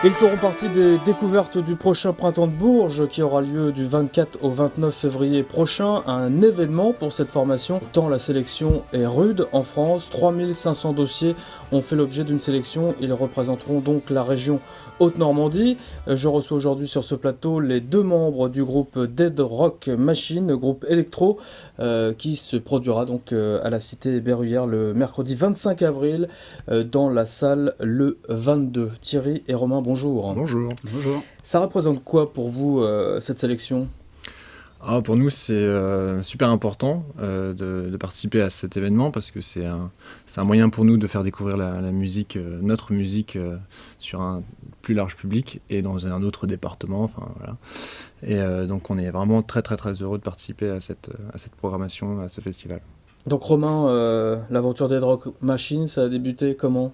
Ils feront partie des découvertes du prochain Printemps de Bourges qui aura lieu du 24 au 29 février prochain. Un événement pour cette formation, tant la sélection est rude en France. 3500 dossiers ont fait l'objet d'une sélection. Ils représenteront donc la région Haute-Normandie. Je reçois aujourd'hui sur ce plateau les deux membres du groupe Dead Rock Machine, groupe électro, qui se produira donc à la Cité Berruyère le mercredi 25 avril dans la salle le 22. Thierry et Romain, bonjour. Bonjour. Bonjour. Ça représente quoi pour vous cette sélection ? Pour nous, c'est super important de participer à cet événement parce que c'est un moyen pour nous de faire découvrir la musique, notre musique, sur un plus large public et dans un autre département. Enfin, voilà. Et donc, on est vraiment très, très, très heureux de participer à cette programmation, à ce festival. Donc, Romain, l'aventure Dead Rock Machine, ça a débuté comment ?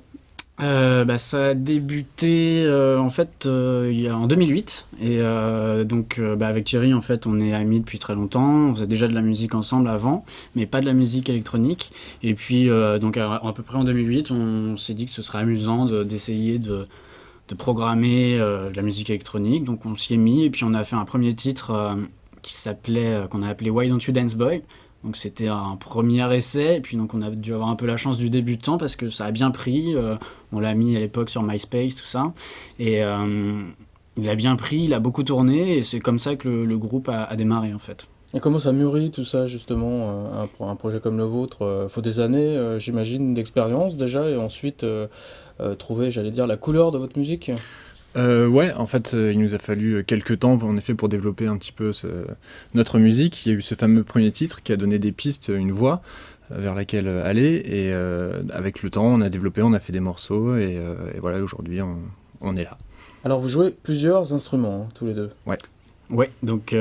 Ça a débuté en fait en 2008 et avec Thierry en fait on est amis depuis très longtemps, on faisait déjà de la musique ensemble avant mais pas de la musique électronique et puis à peu près en 2008 on s'est dit que ce serait amusant d'essayer de programmer de la musique électronique, donc on s'y est mis et puis on a fait un premier titre qu'on a appelé Why Don't You Dance Boy. Donc c'était un premier essai, et puis donc on a dû avoir un peu la chance du débutant parce que ça a bien pris, on l'a mis à l'époque sur MySpace, tout ça, et il a bien pris, il a beaucoup tourné, et c'est comme ça que le groupe a démarré en fait. Et comment ça mûrit tout ça justement, un projet comme le vôtre faut des années, j'imagine, d'expérience déjà, et ensuite trouver, j'allais dire, la couleur de votre musique ? En fait, il nous a fallu quelques temps, en effet, pour développer un petit peu notre musique. Il y a eu ce fameux premier titre qui a donné des pistes, une voie vers laquelle aller. Et avec le temps, on a développé, on a fait des morceaux. Et voilà, aujourd'hui, on est là. Alors, vous jouez plusieurs instruments, tous les deux ? Ouais, donc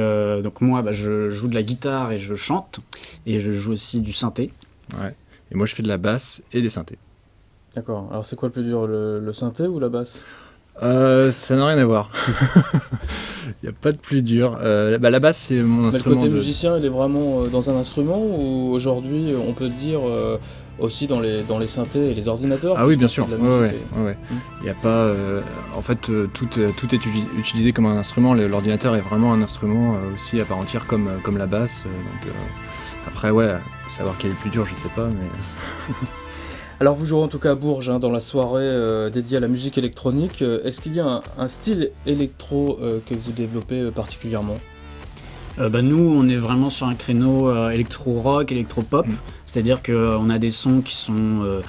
moi, je joue de la guitare et je chante. Et je joue aussi du synthé. Ouais. Et moi, je fais de la basse et des synthés. D'accord. Alors, c'est quoi le plus dur, le synthé ou la basse ? Ça n'a rien à voir. Il n'y a pas de plus dur. La basse, c'est mon instrument. Mais le côté musicien, il est vraiment dans un instrument ou aujourd'hui, on peut dire aussi dans les synthés et les ordinateurs ? Ah oui, bien sûr. Ouais. Il n'y a pas. En fait, tout est utilisé comme un instrument. L'ordinateur est vraiment un instrument aussi à part entière, comme la basse. Après, savoir quel est le plus dur, je sais pas, mais. Alors vous jouerez en tout cas à Bourges dans la soirée dédiée à la musique électronique. Est-ce qu'il y a un style électro que vous développez particulièrement ? Nous, on est vraiment sur un créneau électro-rock, électro-pop. C'est-à-dire qu'on a des sons qui sont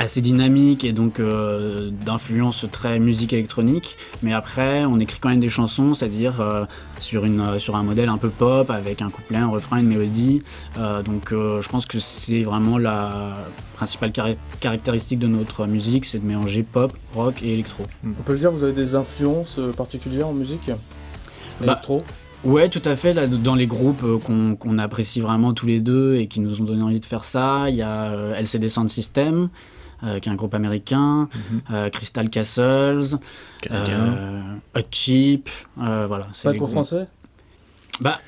assez dynamiques et donc d'influence très musique électronique. Mais après, on écrit quand même des chansons, c'est-à-dire sur un modèle un peu pop, avec un couplet, un refrain, une mélodie. Je pense que c'est vraiment la principale caractéristique de notre musique, c'est de mélanger pop, rock et électro. On peut le dire, vous avez des influences particulières en musique électro ? Ouais, tout à fait. Là, dans les groupes qu'on apprécie vraiment tous les deux et qui nous ont donné envie de faire ça, il y a LCD Sound System, qui est un groupe américain, Crystal Castles, Hot Chip, voilà. C'est pas de groupe français ?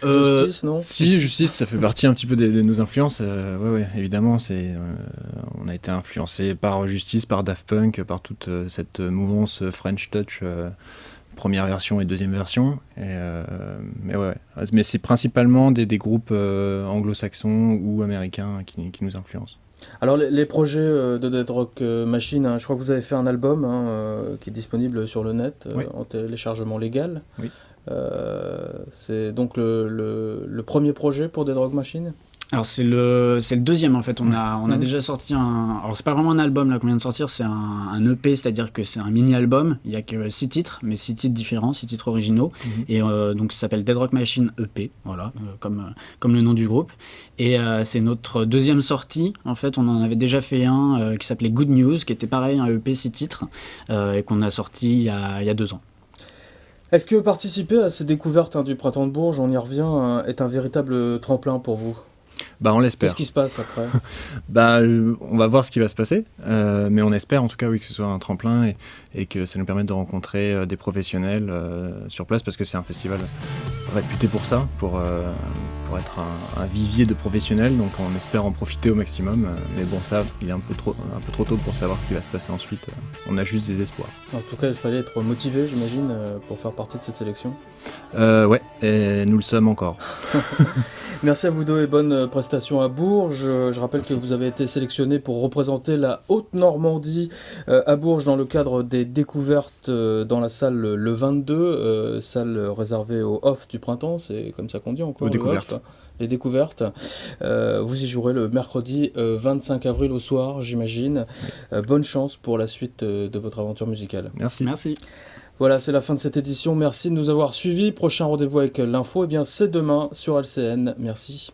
Justice, non ? Si, Justice, ça fait partie un petit peu de nos influences. Évidemment, on a été influencé par Justice, par Daft Punk, par toute cette mouvance French Touch, première version et deuxième version. Mais c'est principalement des groupes anglo-saxons ou américains qui nous influencent. Alors les projets de Dead Rock Machine, je crois que vous avez fait un album qui est disponible sur le net en téléchargement légal. Oui. C'est donc le premier projet pour Dead Rock Machine ? Alors c'est le deuxième en fait, on a déjà sorti alors c'est pas vraiment un album là qu'on vient de sortir, c'est un EP, c'est-à-dire que c'est un mini-album, il y a que 6 titres, mais 6 titres différents, 6 titres originaux, et donc ça s'appelle Dead Rock Machine EP, voilà, comme le nom du groupe, et c'est notre deuxième sortie, en fait on en avait déjà fait un qui s'appelait Good News, qui était pareil, un EP 6 titres, et qu'on a sorti il y a 2 ans. Est-ce que participer à ces découvertes du Printemps de Bourges, on y revient, est un véritable tremplin pour vous ? Bah, on l'espère. Qu'est-ce qui se passe après? Bah, on va voir ce qui va se passer, mais on espère en tout cas oui, que ce soit un tremplin et que ça nous permette de rencontrer des professionnels sur place, parce que c'est un festival réputé pour ça, pour être un vivier de professionnels, donc on espère en profiter au maximum, mais bon, ça, il est un peu trop tôt pour savoir ce qui va se passer ensuite, on a juste des espoirs. En tout cas, il fallait être motivé, j'imagine, pour faire partie de cette sélection. Ouais, et nous le sommes encore. Merci à vous deux et bonne prestation à Bourges. Je rappelle que vous avez été sélectionné pour représenter la Haute-Normandie à Bourges dans le cadre des découvertes dans la salle Le 22, salle réservée au off du printemps, c'est comme ça qu'on dit encore. Aux découvertes. Off, les découvertes. Vous y jouerez le mercredi 25 avril au soir, j'imagine. Bonne chance pour la suite de votre aventure musicale. Merci. Merci. Voilà, c'est la fin de cette édition. Merci de nous avoir suivis. Prochain rendez-vous avec l'info, eh bien, c'est demain sur LCN. Merci.